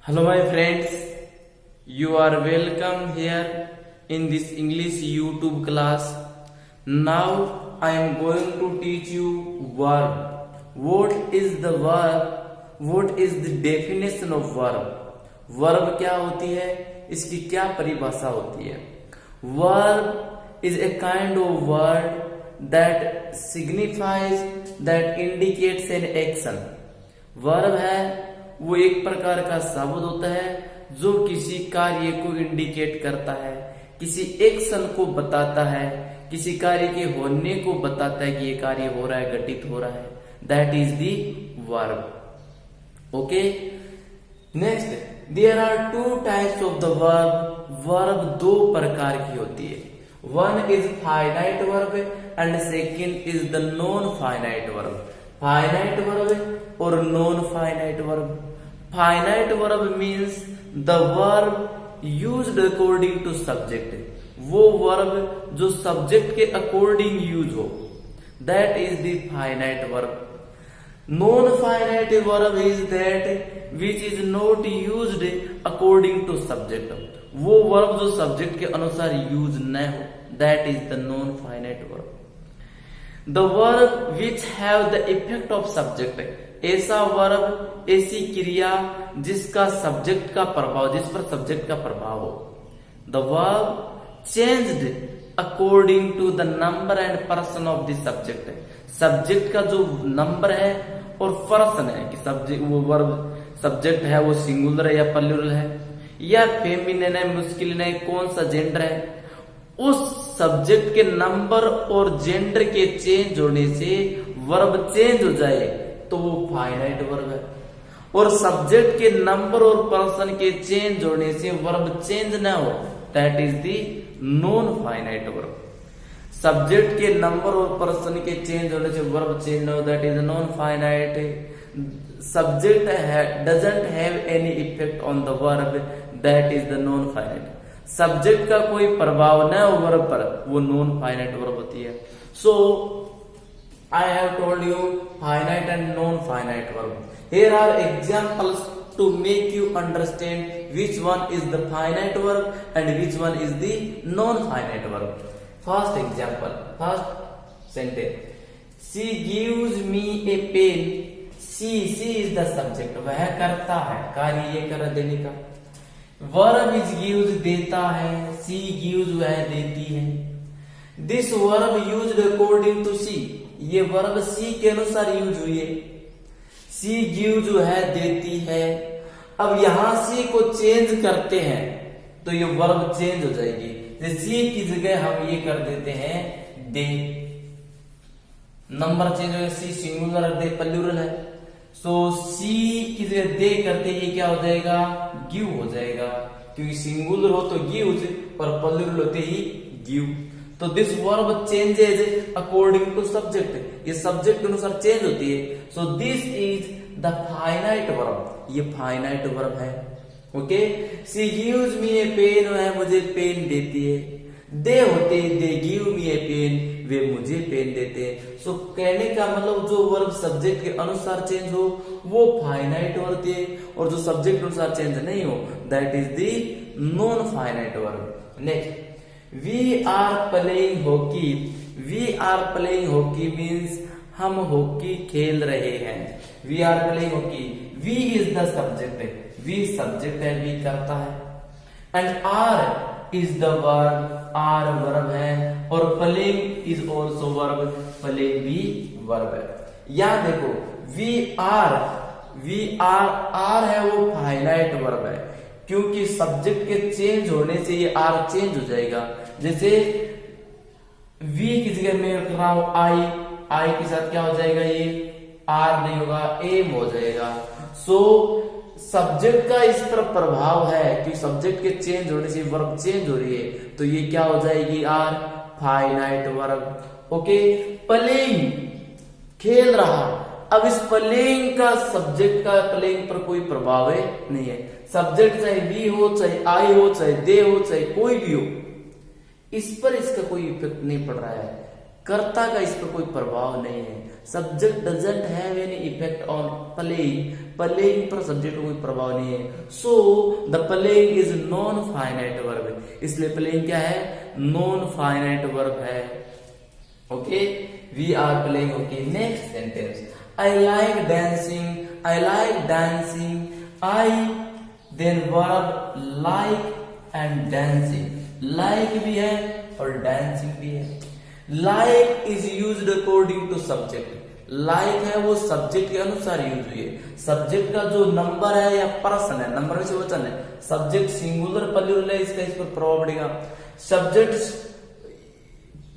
Hello my friends, you are welcome here in this English YouTube class. Now I am going to teach you verb. What is the verb? What is the definition of verb? Verb क्या होती है, इसकी क्या परिभाषा होती है? Verb is a kind of word that signifies, that indicates an action. Verb है वो एक प्रकार का शब्द होता है जो किसी कार्य को इंडिकेट करता है, किसी एक्शन को बताता है, किसी कार्य के होने को बताता है कि ये कार्य हो रहा है, घटित हो रहा है. That is the verb. Okay, next, there are two types of the verb. Verb दो प्रकार की होती है. One is finite verb and second is the non finite verb. Finite verb और non finite verb. Finite verb means the verb used according to subject. वो verb जो subject के according use हो, that is the finite verb. Non finite verb is that which is not used according to subject. वो verb जो subject के अनुसार use न हो, that is the non finite verb. The verb which have the effect of subject. ऐसा verb, ऐसी क्रिया जिसका सब्जेक्ट का प्रभाव, जिस पर सब्जेक्ट का प्रभाव हो. The verb changed according to the number and person of the subject. Subject का जो नंबर है और पर्सन है कि सब्जेक्ट, वो वर्ब सब्जेक्ट है वो सिंगुलर है या प्लूरल है या फेमिनिन है, मस्कुलिन है, कौन सा जेंडर है, उस सब्जेक्ट के नंबर और जेंडर के चेंज होने से वर्ब चेंज हो जाए तो वो फाइनाइट वर्ब है. और सब्जेक्ट के नंबर और पर्सन के चेंज होने से वर्ब चेंज ना हो, that is the non finite verb. Subject के नंबर और पर्सन के चेंज होने से वर्ब चेंज ना हो, that is non finite. Subject doesn't have any effect on the verb, that is the non finite. Subject का कोई प्रभाव न हो वर्ब पर, वो नॉन फाइनाइट वर्ब होती है. सो I have told you finite and non-finite verb. Here are examples to make you understand which one is the finite verb and which one is the non-finite verb. First example, first sentence. She gives me a pen. She is the subject. वह करता है, कार्य ये कर देने का. Verb is gives देता है, she gives वह देती है. This verb used according to she. ये वर्ब सी के अनुसार यूज हुई है. सी गिव जो है देती है. अब यहां सी को चेंज करते हैं तो ये वर्ब चेंज हो जाएगी. जैसे सी की जगह हम ये कर देते हैं दे, नंबर चेंज हो गया. सी सिंगुलर, दे प्लूरल है. सो सी की जगह दे करते ये क्या हो जाएगा, गिव हो जाएगा, क्योंकि सिंगुलर हो तो गिव और प्लूरल होते ही गिव. तो this verb changes according to subject. ये सब्जेक्ट के अनुसार चेंज होती है. So this is the finite verb. ये फाइनाइट वर्ब है. Okay, she gives me a pen. वह मुझे पेन देती है. दे होते they give me a pen, वे मुझे पेन देते हैं. सो कहने का मतलब जो वर्ब सब्जेक्ट के अनुसार चेंज हो वो फाइनाइट वर्ब है, और जो सब्जेक्ट के अनुसार चेंज नहीं हो that is the non finite verb. Next, We are playing hockey. We are playing hockey means हम हॉकी खेल रहे हैं. We are playing hockey. We is the subject. We subject है, we करता है. And are is the verb. are verb है और playing is also verb. playing भी verb है. यहाँ देखो are है वो फाइनाइट वर्ब है, क्योंकि सब्जेक्ट के चेंज होने से ये आर चेंज हो जाएगा. जैसे वी की जगह में रख रहा हूं आई के साथ क्या हो जाएगा, ये आर नहीं होगा, एम हो जाएगा. सो सब्जेक्ट का इस पर प्रभाव है कि सब्जेक्ट के चेंज होने से वर्ब चेंज हो रही है, तो ये क्या हो जाएगी, are finite verb. Okay, playing खेल रहा. अब इस प्लेइंग का सब्जेक्ट का प्लेइंग पर कोई प्रभाव नहीं है. सब्जेक्ट चाहे वी हो, चाहे आई हो, चाहे दे हो, चाहे कोई भी हो, इस पर इसका कोई इफेक्ट नहीं पड़ रहा है. कर्ता का इस पर कोई प्रभाव नहीं है. Subject doesn't have any effect on playing playing पर सब्जेक्ट का कोई प्रभाव नहीं है। So the playing is non finite verb, इसलिए प्लेइंग क्या है, नॉन फाइनाइट वर्ब है। Okay, we are playing. Okay, next sentence, I like dancing, I like dancing, I then verb like and dancing, like भी है और dancing भी है। Like is used according to subject, like है वो subject के अनुसार यूज हुई है। सब्जेक्ट का जो नंबर है या पर्सन है, नंबर में से वचन है, सब्जेक्ट सिंगुलर प्लूरल है, इसका इस पर प्रभाव पड़ेगा। सब्जेक्ट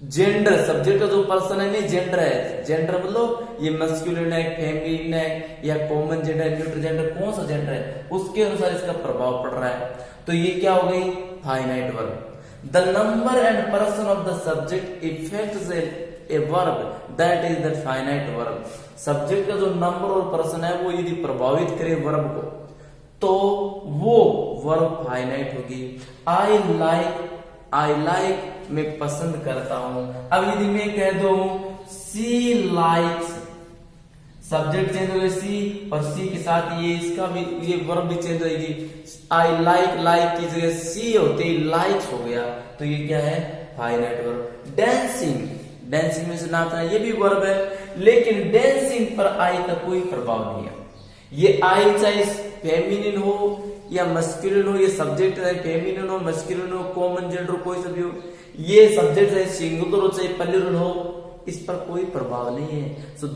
जेंडर, सब्जेक्ट का जो पर्सन है नहीं जेंडर है, जेंडर मतलब ये मस्कुलिन है, फेमिनिन है या कॉमन जेंडर है, न्यूट्रल जेंडर, कौन सा जेंडर है उसके अनुसार इसका प्रभाव पड़ रहा है। तो ये क्या हो गई, finite verb. The number and person of the subject effects a verb that is the finite verb. Subject का जो नंबर और पर्सन है वो यदि प्रभावित करे वर्ब को तो वो वर्ब फाइनाइट होगी। आई लाइक मैं पसंद करता हूं। अब यदि मैं कह दूं सी लाइक्स, सब्जेक्ट चेंज हो गया सी, और सी के साथ ये इसका भी ये वर्ब भी चेंज होगी। आई लाइक की जगह सी होते ही लाइक्स हो गया, तो ये क्या है, फाइनाइट वर्ब। डांसिंग में से नाचना ये भी वर्ब है, लेकिन डांसिंग पर आई का कोई प्रभाव नहीं है। ये आई चाहे फेमिनिन हो या मस्कुलिन हो, ये सब्जेक्ट है, फेमिनिन हो, मस्कुलिन हो, कॉमन जेंडर कोई सा भी हो, ये सब्जेक्ट चाहे सिंगुलर हो चाहे प्लूरल हो, इस पर कोई प्रभाव नहीं है। सो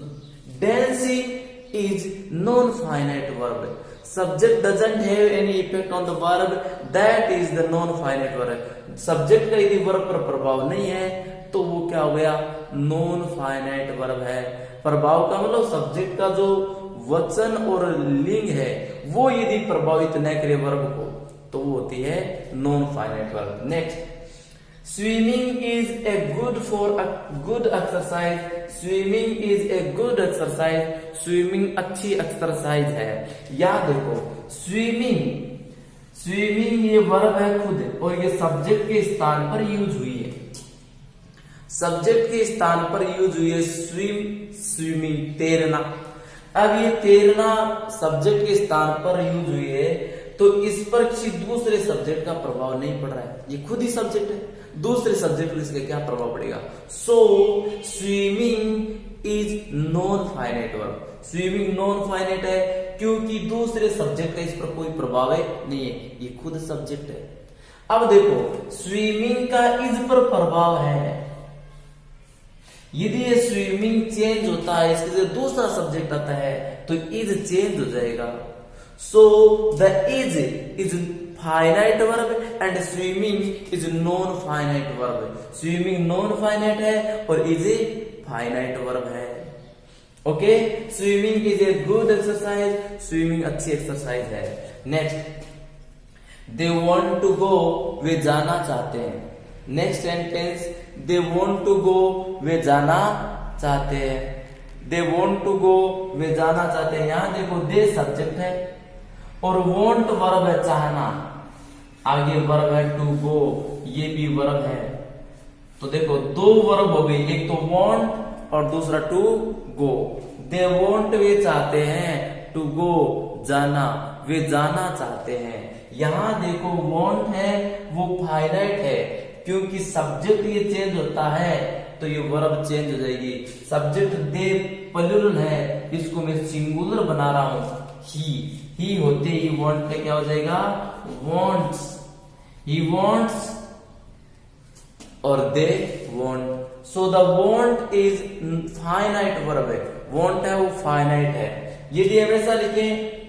dancing is non-finite verb. Subject doesn't have any effect on the verb, that is the non-finite verb. Subject का यदि वर्ब पर प्रभाव नहीं है तो वो क्या हो गया, नॉन फाइनाइट वर्ब है। प्रभाव का मतलब सब्जेक्ट का जो वचन और लिंग है वो यदि प्रभावित न करे वर्ब को तो वो होती है non finite verb. Next, swimming is a good for a good exercise, swimming is a good exercise, swimming अच्छी एक्सरसाइज है। याद रखो स्विमिंग ये वर्ब है खुद और ये सब्जेक्ट के स्थान पर यूज हुई है, सब्जेक्ट के स्थान पर यूज हुई है। स्विमिंग तैरना, अब ये तैरना सब्जेक्ट के स्थान पर यूज हुई है तो इस पर किसी दूसरे सब्जेक्ट का प्रभाव नहीं पड़ रहा है, ये खुद ही सब्जेक्ट है, दूसरे सब्जेक्ट पर इसका क्या प्रभाव पड़ेगा। So swimming is non finite verb, swimming non finite है क्योंकि दूसरे सब्जेक्ट का इस पर कोई प्रभाव नहीं है, ये खुद सब्जेक्ट है। अब देखो स्विमिंग का इज पर प्रभाव है, यदि ये स्विमिंग चेंज होता है, इसके लिए दूसरा सब्जेक्ट आता है तो इज चेंज हो जाएगा। So the is finite verb and swimming is non finite verb. Swimming non finite है और इज ए फाइनाइट वर्ब है। Okay, swimming is a good exercise, swimming अच्छी एक्सरसाइज है। Next, they want to go, वे जाना चाहते हैं। Next sentence, they want to go, वे जाना चाहते हैं। दे वॉन्ट टू गो, वे जाना चाहते हैं। यहां देखो दे सब्जेक्ट है और वॉन्ट वर्ब है चाहना, आगे वर्ब है टू गो, ये भी वर्ब है। तो देखो दो वर्ब हो गई, एक तो वॉन्ट और दूसरा टू गो। दे वॉन्ट वे चाहते हैं, टू गो जाना, वे जाना चाहते हैं। यहां देखो वॉन्ट है वो फाइनाइट है क्योंकि सब्जेक्ट ये चेंज होता है तो ये वर्ब चेंज हो जाएगी। सब्जेक्ट दे प्लूरल है, इसको मैं सिंगुलर बना रहा हूं, ही होते ही वॉन्ट पे क्या हो जाएगा, वॉन्ट्स, ही वॉन्ट्स और they want. So the want is finite verb है, वॉन्ट है वो फाइनाइट है। यदि हमेशा लिखें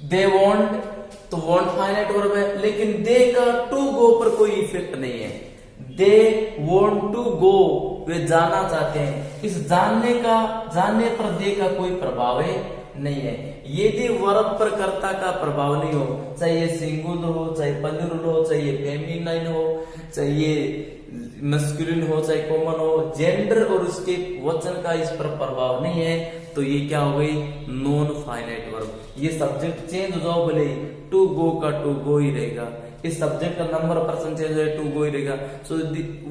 दे वॉन्ट तो वॉन्ट फाइनाइट वर्ब है, लेकिन दे का टू गो पर कोई इफेक्ट नहीं है। दे वॉन्ट टू गो, वे जाना चाहते हैं, इस जानने पर दे का कोई प्रभाव नहीं है। यदि वर्ब पर कर्ता का प्रभाव नहीं हो, चाहे ये सिंगुलर हो, चाहे प्लूरल हो, चाहे ये फेमिनाइन हो, चाहे ये मस्कुलिन हो, चाहे कॉमन हो, जेंडर और उसके वचन का इस पर प्रभाव नहीं है तो ये क्या हो गई, नॉन फाइनाइट वर्ब। ये सब्जेक्ट चेंज हो जाओ भले टू गो का टू गो ही रहेगा, इस सब्जेक्ट का नंबर पर्सन चेंज है टू गो ही रहेगा। So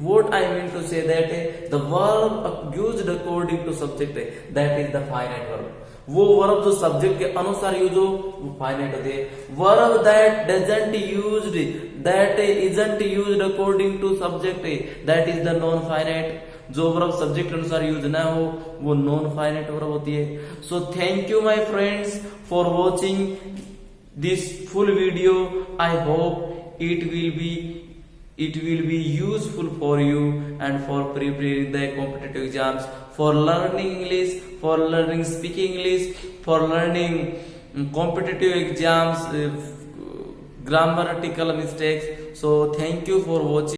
what I mean to say that the verb used according to subject है, that is the finite verb. वो वर्ब जो सब्जेक्ट के अनुसार यूज हो वो फाइनाइट होते हैं। Verb that doesn't used, that isn't used according to subject, that is the non finite. जो वर्ब सब्जेक्ट अनुसार यूज ना हो वो नॉन फाइनाइट वर्ब होती है। So thank you my friends for watching this full video. I hope it will be useful for you and for preparing the competitive exams, for learning English, for learning speaking English, for learning competitive exams, grammatical mistakes. So thank you for watching.